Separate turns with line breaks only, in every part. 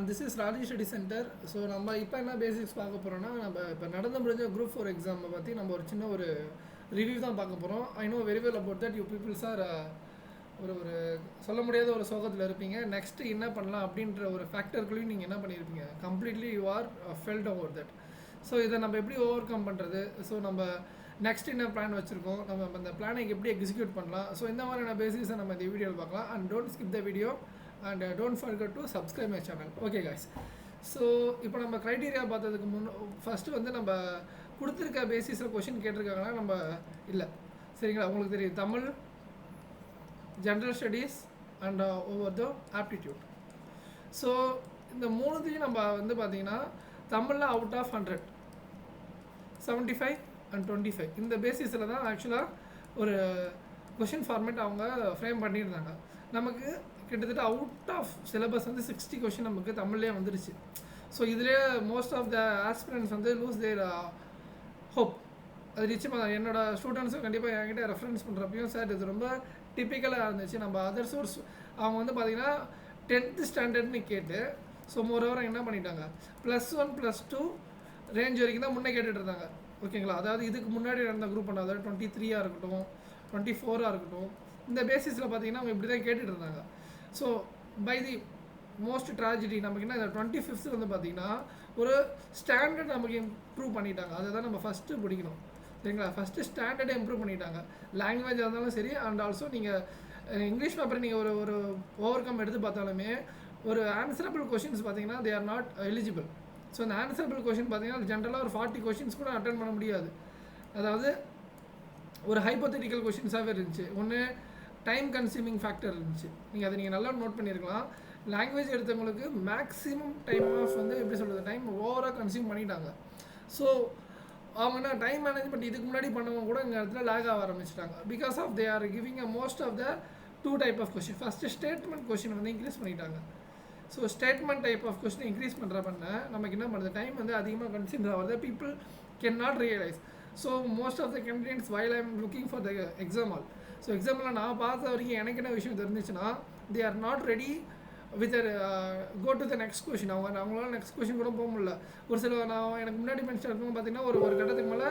And this is Raji study centre. So நம்ம இப்போ என்ன பேசிக்ஸ் பார்க்க போகிறோம்னா, நம்ம இப்போ நடந்து முடிஞ்ச குரூப் 4 எக்ஸாமை பற்றி நம்ம ஒரு சின்ன ஒரு ரிவ்யூ தான் பார்க்க போகிறோம். I know very well about that you peoples are ஒரு ஒரு சொல்ல முடியாத ஒரு சோகத்தில் இருப்பீங்க. நெக்ஸ்ட்டு என்ன பண்ணலாம் அப்படின்ற ஒரு ஃபேக்டருக்குள்ளேயும் நீங்கள் என்ன பண்ணியிருப்பீங்க, completely you are felt about that. So இதை நம்ம எப்படி ஓவர் கம் பண்ணுறது, ஸோ நம்ம நெக்ஸ்ட் என்ன பிளான் வச்சுருக்கோம், நம்ம அந்த பிளானை எப்படி எக்ஸிக்யூட் பண்ணலாம், ஸோ இந்த மாதிரியான பேசிக்ஸை நம்ம இந்த வீடியோவில் பார்க்கலாம். And don't skip the video and don't forget to subscribe my channel. Okay guys, so இப்போ நம்ம க்ரைட்டீரியா பார்த்ததுக்கு ஃபஸ்ட்டு வந்து நம்ம கொடுத்துருக்க பேசிஸில் கொஷின் கேட்டிருக்காங்கன்னா நம்ம இல்லை, சரிங்களா? உங்களுக்கு தெரியும், Tamil, general studies and over the aptitude. So இந்த மூணுத்தையும் நம்ம வந்து பார்த்திங்கன்னா தமிழில் அவுட் ஆஃப் 100 75 and 25 இந்த பேசிஸில் தான் ஆக்சுவலாக ஒரு கொஷின் ஃபார்மேட் அவங்க ஃப்ரேம் பண்ணியிருந்தாங்க. நமக்கு கிட்டத்தட்ட அவுட் ஆஃப் சிலபஸ் வந்து 60 கொஷின் நமக்கு தமிழ்லேயே வந்துருச்சு. ஸோ இதிலே மோஸ்ட் ஆஃப் த ஆஸ்பிரண்ட்ஸ் வந்து லூஸ் தேர் ஹோப். அது நிச்சயமாக என்னோடய ஸ்டூடெண்ட்ஸும் கண்டிப்பாக என்கிட்ட ரெஃபரன்ஸ் பண்ணுறப்பையும் சார் இது ரொம்ப டிப்பிக்கலாக இருந்துச்சு. நம்ம அதர் சோர்ஸ் அவங்க வந்து பார்த்திங்கன்னா 10th ஸ்டாண்டர்ட்னு கேட்டு ஸோ மோரோவர் என்ன பண்ணிட்டாங்க, +1 +2 ரேஞ்ச் வரைக்கும் தான் முன்னே கேட்டுட்டு இருந்தாங்க. ஓகேங்களா? அதாவது இதுக்கு முன்னாடி நடந்த குரூப் பண்ண, அதாவது 23 இருக்கட்டும் 24 இருக்கட்டும், இந்த பேசிஸில் பார்த்தீங்கன்னா அவங்க இப்படி தான் கேட்டுட்டு இருந்தாங்க. So by the most tragedy நமக்கு என்ன, இந்த 25th வந்து பார்த்திங்கன்னா ஒரு ஸ்டாண்டர்ட் நமக்கு இம்ப்ரூவ் பண்ணிட்டாங்க. அதை தான் நம்ம ஃபஸ்ட்டு பிடிக்கணும், சரிங்களா? ஃபஸ்ட்டு ஸ்டாண்டர்டை இம்ப்ரூவ் பண்ணிட்டாங்க. லாங்குவேஜ் இருந்தாலும் சரி, அண்ட் ஆல்சோ நீங்கள் இங்கிலீஷ் பேப்பர் நீங்கள் ஒரு ஓவர் கம் எடுத்து பார்த்தாலுமே ஒரு ஆன்சரபிள் கொஷின்ஸ் பார்த்தீங்கன்னா தே ஆர் நாட் எலிஜிபிள். ஸோ இந்த ஆன்சரபிள் கொஷின் பார்த்தீங்கன்னா ஜென்ரலாக ஒரு 40 கொஷின்ஸ் கூட அட்டன் பண்ண முடியாது. அதாவது ஒரு ஹைப்போதெட்டிக்கல் கொஷின்ஸாகவே இருந்துச்சு. ஒன்று டைம் கன்சியூமிங் ஃபேக்டர் இருந்துச்சு. நீங்கள் அதை நீங்கள் நல்லா நோட் பண்ணியிருக்கலாம். லாங்குவேஜ் எடுத்தவங்களுக்கு மேக்ஸிமம் டைம் ஆஃப் வந்து எப்படி சொல்கிறது, டைம் ஓவராக கன்சியூம் பண்ணிட்டாங்க. ஸோ அவங்க என்ன டைம் மேனேஜ்மெண்ட் இதுக்கு முன்னாடி பண்ணவங்க கூட இந்த இடத்துல லேக் ஆக ஆரம்பிச்சிட்டாங்க. Because of they are giving a most of the 2 type of question. First statement question வந்து இன்க்ரீஸ் பண்ணிட்டாங்க. So statement type of question increase பண்ணுற நமக்கு என்ன பண்ணுறது, டைம் வந்து அதிகமாக கன்சியூம் ஆகுது. People can not realise. So most of the candidates while I am looking for the exam hall. So எக்ஸாமில் நான் பார்த்த வரைக்கும் எனக்கு என்ன விஷயம் தெரிஞ்சிச்சுன்னா, they are not ready with go to the next question. அவங்களால நெக்ஸ்ட் கொஷின் கூட போக முடியல. ஒரு சில நான் எனக்கு முன்னாடி மென்ஷன் இருக்கும் பார்த்தீங்கன்னா ஒரு கட்டத்துக்கு மேலே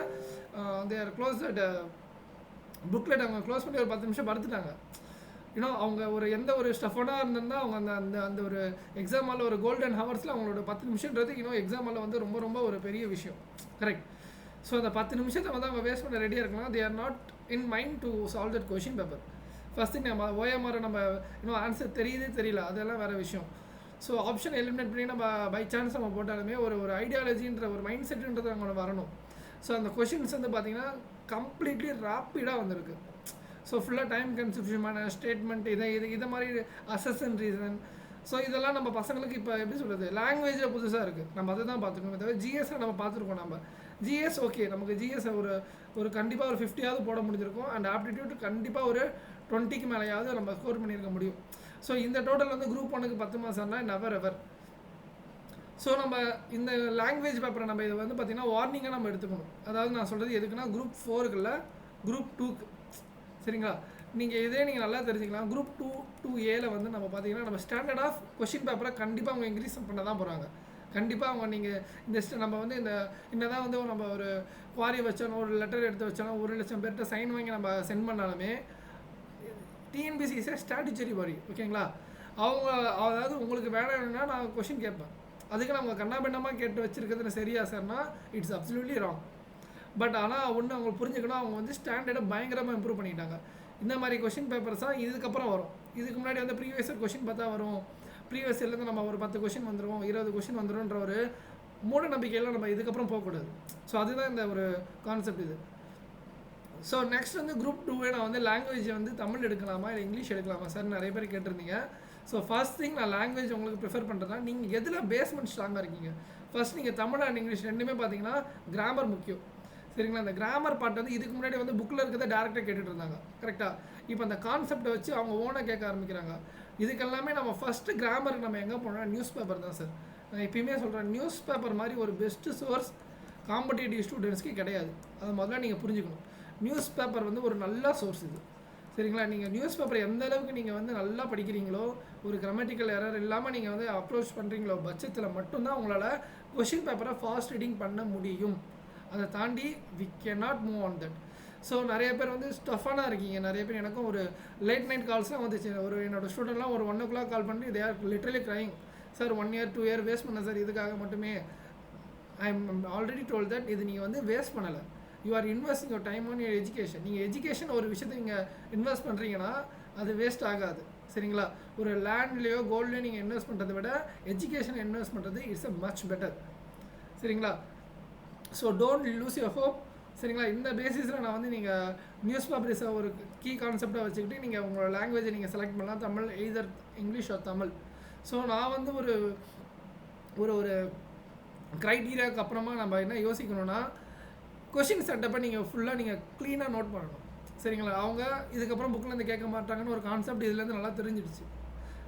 they are close at booklet அவங்க க்ளோஸ் பண்ணி ஒரு 10 நிமிஷம் படுத்துட்டாங்க. யூனோ அவங்க ஒரு எந்த ஒரு ஸ்டஃபனாக இருந்திருந்தா அவங்க அந்த அந்த ஒரு எக்ஸாம் ஹாலில் ஒரு கோல்டன் ஹவர்ஸில் அவங்களோட 10 நிமிஷன்றது எக்ஸாம் ஹாலில் வந்து ரொம்ப ரொம்ப ஒரு பெரிய விஷயம், கரெக்ட்? ஸோ அந்த 10 நிமிஷத்தை வந்து அவங்க வேஸ்ட் பண்ண ரெடியாக இருக்கலாம். தே are not in mind to solve that question paper. First நம்ம ஓஎம்ஆர் நம்ம ஆன்சர் தெரியல, அதெல்லாம் வேறு விஷயம். ஸோ ஆப்ஷன் எலிமினேட் பண்ணி நம்ம பை சான்ஸ் நம்ம போட்டாலுமே ஒரு ஐடியாலஜின்ற ஒரு மைண்ட் செட்டுன்றது அவங்க வரணும். ஸோ அந்த கொஷின்ஸ் வந்து பார்த்திங்கன்னா கம்ப்ளீட்லி ராப்பிடாக வந்திருக்கு. ஸோ ஃபுல்லாக டைம் கன்சப்ஷனான ஸ்டேட்மெண்ட் இதை மாதிரி அசஸ் அண்ட் ரீசன். ஸோ இதெல்லாம் நம்ம பசங்களுக்கு இப்போ எப்படி சொல்கிறது, லாங்குவேஜில் புதுசாக இருக்குது. நம்ம அதை தான் பார்த்துக்கணும். தவிர ஜிஎஸ்ஸில் நம்ம பார்த்துருக்கோம். நம்ம ஜிஎஸ் ஓகே, நமக்கு ஜிஎஸ் ஒரு கண்டிப்பாக ஒரு 50ஆவது போட முடிஞ்சிருக்கும். அண்ட் ஆப்டிடியூட் கண்டிப்பாக ஒரு 20க்கு மேலேயாவது நம்ம ஸ்கோர் பண்ணியிருக்க முடியும். ஸோ இந்த டோட்டல் வந்து குரூப் 1க்கு 10 மாதம்னா நெவர் எவர். ஸோ நம்ம இந்த லாங்குவேஜ் பேப்பரை நம்ம இதை வந்து பார்த்திங்கன்னா வார்னிங்காக நம்ம எடுத்துக்கணும். அதாவது நான் சொல்கிறது எதுக்குன்னா குரூப் 4க்கு இல்லை, குரூப் 2க்கு, சரிங்களா? நீங்கள் இதே நீங்கள் நல்லா தெரிஞ்சுக்கலாம். குரூப் 2A வந்து நம்ம பார்த்தீங்கன்னா நம்ம ஸ்டாண்டர்ட் ஆஃப் கொஷின் பேப்பரை கண்டிப்பாக அவங்க இன்க்ரீஸ் பண்ண தான் போகிறாங்க. கண்டிப்பாக அவங்க நீங்கள் நம்ம வந்து என்னதான் வந்து நம்ம ஒரு குவாரி வச்சாலும் ஒரு லெட்டர் எடுத்து வச்சாலும் 1 லட்சம் பேர்கிட்ட சைன் வாங்கி நம்ம சென்ட் பண்ணாலுமே டிஎன்பிசி இஸ் ஸ்ட்ராட்டஜி பாடி, ஓகேங்களா? அவங்க அதாவது உங்களுக்கு வேணும்னா நான் கொஷின் கேட்பேன். அதுக்கு நம்ம கண்ணாபின்னமாக கேட்டு வச்சுருக்கிறது சரியா சார்னா இட்ஸ் அப்சல்யூட்லி ராங். பட் ஆனால் ஒன்று அவங்க புரிஞ்சுக்கணும், அவங்க வந்து ஸ்டாண்டர்டை பயங்கரமாக இம்ப்ரூவ் பண்ணிட்டாங்க. இந்த மாதிரி கொஷின் பேப்பர்ஸ் தான் இதுக்கப்புறம் வரும். இதுக்கு முன்னாடி வந்து ப்ரீவியஸ் இயர் கொஷின் பார்த்தா வரும், ப்ரீவியஸ் இயர்லேருந்து நம்ம ஒரு 10 கொஷின் வந்துடும், 20 கொஷின் வந்துடும்ன்ற ஒரு மூட நம்பிக்கையெல்லாம் நம்ம இதுக்கப்புறம் போகக்கூடாது. ஸோ அதுதான் இந்த ஒரு கான்செப்ட் இது. ஸோ நெக்ஸ்ட் வந்து குரூப் 2 நான் வந்து லாங்குவேஜ் வந்து தமிழ் எடுக்கலாமா இல்லை இங்கிலீஷ் எடுக்கலாமா சார் நிறைய பேர் கேட்டிருந்தீங்க. ஸோ ஃபர்ஸ்ட் திங் நான் லாங்குவேஜ் உங்களுக்கு ப்ரிஃபர் பண்ணுறேன்னா, நீங்கள் எதில் பேஸ்மெண்ட் ஸ்ட்ராங்காக இருக்கீங்க. ஃபர்ஸ்ட் நீங்கள் தமிழ் அண்ட் இங்கிலீஷ் ரெண்டுமே பார்த்தீங்கன்னா கிராமர் முக்கியம், சரிங்களா? அந்த கிராமர் பார்ட் வந்து இதுக்கு முன்னாடி வந்து புக்கில் இருக்கிறத டேரெக்டாக கேட்டுட்டு இருந்தாங்க, கரெக்டாக? இப்போ அந்த கான்செப்டை வச்சு அவங்க ஓனாக கேட்க ஆரம்பிக்கிறாங்க. இதுக்கெல்லாமே நம்ம ஃபஸ்ட்டு கிராமருக்கு நம்ம எங்கே போனோம்னா நியூஸ் பேப்பர் தான் சார். நான் எப்பயுமே சொல்கிறேன், நியூஸ் பேப்பர் மாதிரி ஒரு பெஸ்ட்டு சோர்ஸ் காம்படிட்டிவ் ஸ்டூடெண்ட்ஸ்க்கு கிடையாது. அதை முதல்ல நீங்கள் புரிஞ்சுக்கணும். நியூஸ் பேப்பர் வந்து ஒரு நல்ல சோர்ஸ் இது, சரிங்களா? நீங்கள் நியூஸ் பேப்பர் எந்த அளவுக்கு நீங்கள் வந்து நல்லா படிக்கிறீங்களோ ஒரு கிராமட்டிக்கல் எரர் இல்லாமல் நீங்கள் வந்து அப்ரோச் பண்ணுறீங்களோ பட்சத்தில் மட்டும்தான் உங்களால் கொஷின் பேப்பரை ஃபாஸ்ட் ரீடிங் பண்ண முடியும். அதை தாண்டி we can not move on that. So நிறைய பேர் வந்து ஸ்டஃபானாக இருக்கீங்க. நிறைய பேர் எனக்கும் ஒரு லேட் நைட் கால்ஸ்லாம் வந்துச்சு. ஒரு என்னோட ஸ்டூடெண்ட்லாம் ஒரு 1 o'clock கால் பண்ணி they are literally crying, sir 1 year 2 year waste பண்ண சார் இதுக்காக மட்டுமே. I am already told that இது நீங்கள் வந்து வேஸ்ட் பண்ணலை. You are investing your time on your education. நீங்கள் எஜுகேஷன் ஒரு விஷயத்தை நீங்கள் இன்வெஸ்ட் பண்ணுறீங்கன்னா அது வேஸ்ட் ஆகாது. சரிங்களா? ஒரு லேண்ட்லேயோ கோல்ட்லேயோ நீங்கள் இன்வெஸ்ட் பண்ணுறதை விட எஜுகேஷன் இன்வெஸ்ட் பண்ணுறது இட்ஸ் அ மச் பெட்டர். சரிங்களா? So don't lose your hope. சரிங்களா? இந்த பேசிஸில் நான் வந்து நீங்கள் நியூஸ் பேப்பர்ஸை ஒரு கீ கான்செப்டாக வச்சுக்கிட்டு நீங்கள் உங்களோட லாங்குவேஜை நீங்கள் செலக்ட் பண்ணலாம், Tamil either English or Tamil. So நான் வந்து ஒரு ஒரு ஒரு க்ரைட்டீரியாவுக்கு அப்புறமா நம்ம என்ன யோசிக்கணும்னா, கொஷின் செட்டப்பை நீங்கள் ஃபுல்லாக நீங்கள் க்ளீனாக நோட் பண்ணணும். சரிங்களா? அவங்க இதுக்கப்புறம் புக்கிலேருந்து கேட்க மாட்டாங்கன்னு ஒரு கான்செப்ட் இதுலேருந்து நல்லா தெரிஞ்சிடுச்சு.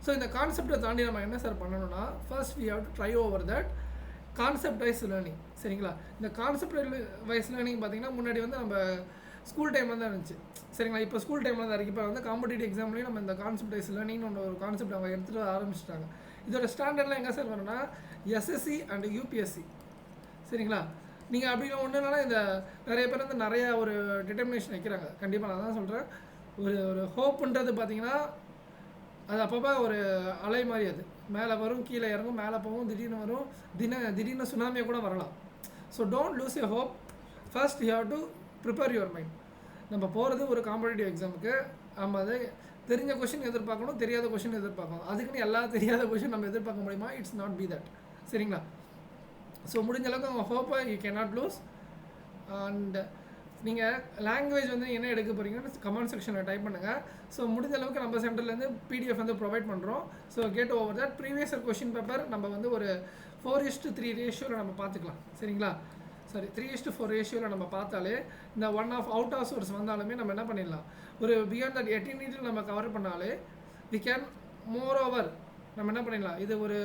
ஸோ இந்த கான்செப்டை தாண்டி நம்ம என்ன சார் பண்ணணும்னா, first we have to try over that concept wise learning. சரிங்களா? இந்த கான்செப்ட் வைஸ் லேர்னிங் பார்த்தீங்கன்னா முன்னாடி வந்து நம்ம ஸ்கூல் டைமில் தான் இருந்துச்சு. சரிங்களா? இப்போ ஸ்கூல் டைமில் தான் இருக்குது. இப்போ வந்து காம்படிட்டிவ் எக்ஸாம்லேயும் நம்ம இந்த கான்செப்ட் வைஸ் லேர்னிங்னு ஒரு கான்செப்ட் அவங்க எடுத்துகிட்டு ஆரம்பிச்சிட்டாங்க. இதோட ஸ்டாண்டர்ட்லாம் எங்கே சார் வரும்னா எஸ்எஸ்சி அண்ட் யூபிஎஸ்சி. சரிங்களா? நீங்கள் அப்படி ஒன்றுனால இந்த நிறைய பேர் வந்து நிறையா ஒரு டிட்டர்மினேஷன் வைக்கிறாங்க. கண்டிப்பாக நான் தான் சொல்கிறேன். ஒரு ஹோப்புன்றது பார்த்தீங்கன்னா அது அப்பப்போ ஒரு அலை மாதிரி, அது மேலே வரும் கீழே இறங்கும், மேலே போகும், திடீர்னு வரும், திடீர்னு சுனாமியை கூட வரலாம். So don't lose your hope. First you have to prepare your mind. நம்ம போகிறது ஒரு காம்படிட்டிவ் எக்ஸாமுக்கு. நம்ம அதை தெரிஞ்ச கொஷின் எதிர்பார்க்கணும், தெரியாத கொஷின் எதிர்பார்க்கணும். அதுக்குன்னு எல்லா தெரியாத கொஷின் நம்ம எதிர்பார்க்க முடியுமா? It's not be that. சரிங்களா? ஸோ முடிஞ்ச அளவுக்கு அவங்க ஹோப்பை you can not lose. And நீங்கள் லாங்குவேஜ் வந்து என்ன எடுக்க போகிறீங்கன்னு கமெண்ட் செக்ஷனில் டைப் பண்ணுங்கள். ஸோ முடிஞ்ச அளவுக்கு நம்ம சென்டர்லேருந்து பிடிஎஃப் வந்து ப்ரொவைட் பண்ணுறோம். So get over that. Previous year question paper நம்ம வந்து ஒரு 4:3 ரேஷியோவில் நம்ம பார்த்துக்கலாம். சரிங்களா? சாரி 3:4 ரேஷியோவில் நம்ம பார்த்தாலே இந்த அவுட் ஆஃப் சோர்ஸ் வந்தாலுமே நம்ம என்ன பண்ணிடலாம், ஒரு பியாண்ட் தட் 18 நீட்டில் நம்ம கவர் பண்ணாலே வி கேன் மோர் ஓவர் நம்ம என்ன பண்ணிடலாம், இது ஒரு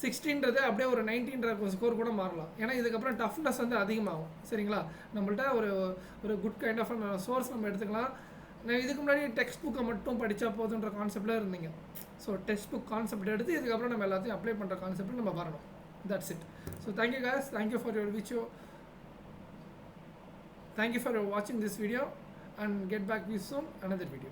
16ன்றது அப்படியே ஒரு 19ன்ற ஸ்கோர் கூட மாறலாம். ஏன்னா இதுக்கப்புறம் டஃப்னஸ் வந்து அதிகமாகும். சரிங்களா? நம்மள்ட்ட ஒரு குட் கைண்ட் ஆஃப் சோர்ஸ் நம்ம எடுத்துக்கலாம். நான் இதுக்கு முன்னாடி டெக்ஸ்ட் புக்கை மட்டும் படித்தா போதுன்ற கான்செப்டில் இருந்தீங்க. ஸோ டெக்ஸ்ட் புக் கான்செப்ட் எடுத்து இதுக்கப்புறம் நம்ம எல்லாத்தையும் அப்ளை பண்ணுற கான்செப்டில் நம்ம வரணும். That's it. So thank you guys. Thank you for your video. Thank you for watching this video and get back with soon another video.